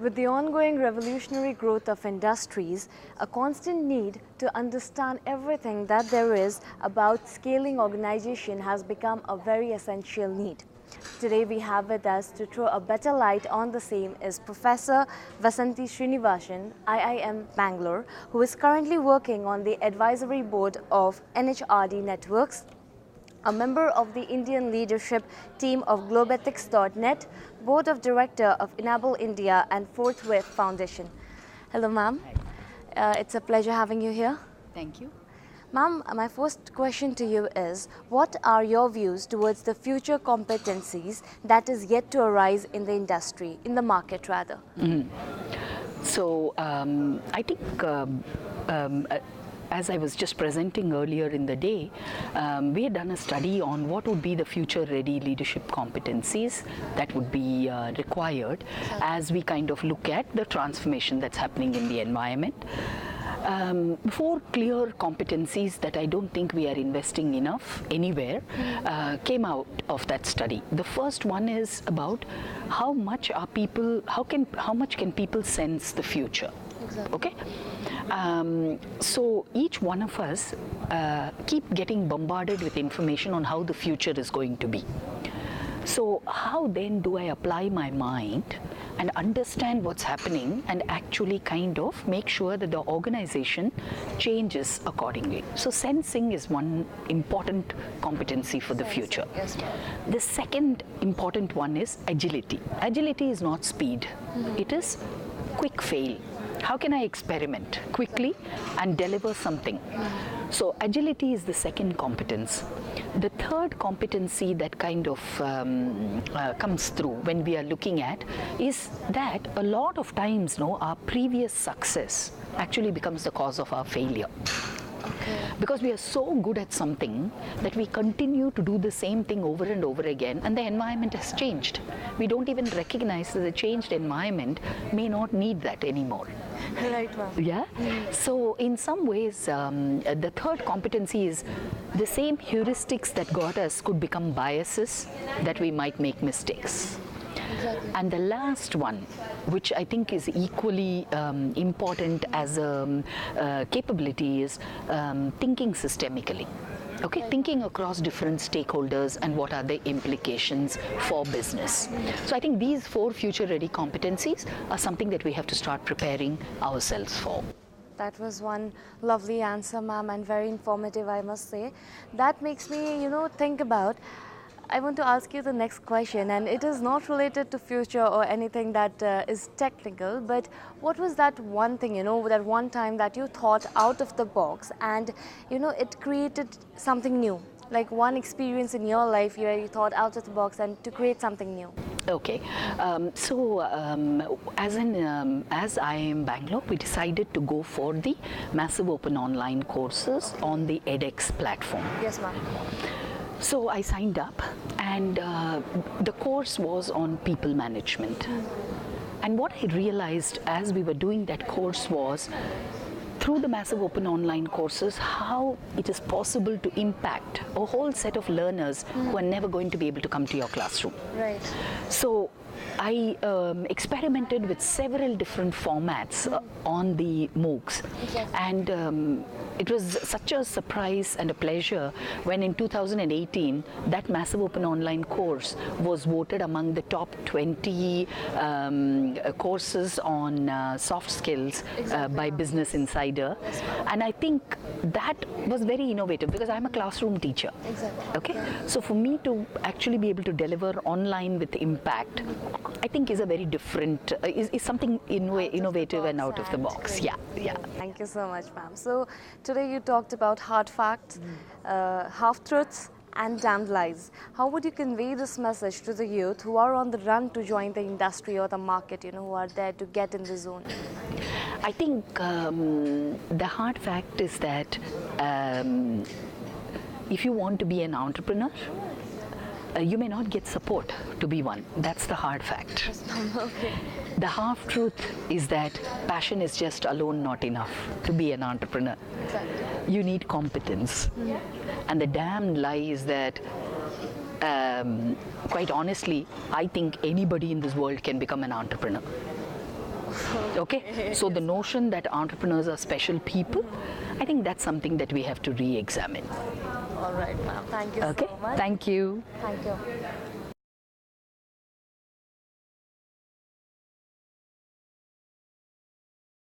With the ongoing revolutionary growth of industries, a constant need to understand everything that there is about scaling organization has become a very essential need. Today we have with us to throw a better light on the same is Professor Vasanthi Srinivasan, IIM Bangalore, who is currently working on the advisory board of NHRD Networks, a member of the Indian leadership team of Globethics.net, Board of Director of Enable India and Fourth Wave Foundation. Hello ma'am, it's a pleasure having you here. Thank you. Ma'am, my first question to you is, what are your views towards the future competencies that is yet to arise in the industry, in the market rather? So I think as I was just presenting earlier in the day, we had done a study on what would be the future-ready leadership competencies that would be required as we kind of look at the transformation that's happening in the environment. Four clear competencies that I don't think we are investing enough anywhere came out of that study. The first one is about how much can people sense the future? Exactly. Okay. So each one of us keep getting bombarded with information on how the future is going to be. So how then do I apply my mind and understand what's happening and actually kind of make sure that the organization changes accordingly? So sensing is one important competency for the future. Yes, the second important one is agility. Agility is not speed. It is quick fail. How can I experiment quickly and deliver something? So agility is the second competence. The third competency that kind of comes through when we are looking at is that a lot of times our previous success actually becomes the cause of our failure. Okay. Because we are so good at something that we continue to do the same thing over and over again, and the environment has changed. We don't even recognize that the changed environment may not need that anymore. Right, ma'am. Yeah. So in some ways, the third competency is the same heuristics that got us could become biases, that we might make mistakes. Exactly. And the last one, which I think is equally important as a capability, is thinking systemically. Okay, thinking across different stakeholders and what are the implications for business. So I think these four future-ready competencies are something that we have to start preparing ourselves for. That was one lovely answer, ma'am, and very informative, I must say. That makes me, think about, I want to ask you the next question, and it is not related to future or anything that is technical, but what was that one thing, that one time that you thought out of the box and, it created something new? Like one experience in your life where you thought out of the box and to create something new. Okay, as IIM Bangalore, we decided to go for the massive open online courses on the edX platform. Yes, ma'am. So I signed up, and the course was on people management. And what I realized as we were doing that course was, through the massive open online courses, how it is possible to impact a whole set of learners who are never going to be able to come to your classroom. Right. So I experimented with several different formats on the MOOCs. Exactly. And it was such a surprise and a pleasure when in 2018 that massive open online course was voted among the top 20 courses on soft skills by Business Insider. Yes. And I think that was very innovative because I'm a classroom teacher. Exactly. Okay, Yeah. so for me to actually be able to deliver online with impact, I think is a very different, is something innovative and out of the box. Yeah, yeah. Thank you so much, ma'am. So today you talked about hard facts, half-truths and damned lies. How would you convey this message to the youth who are on the run to join the industry or the market, who are there to get in the zone? I think the hard fact is that if you want to be an entrepreneur, you may not get support to be one. That's the hard fact. Okay. The half-truth is that passion is just alone not enough to be an entrepreneur. Exactly. You need competence. And the damned lie is that, quite honestly, I think anybody in this world can become an entrepreneur. Okay? So the notion that entrepreneurs are special people, I think that's something that we have to re-examine. All right, ma'am. Thank you Okay? so much. Thank you. Thank you.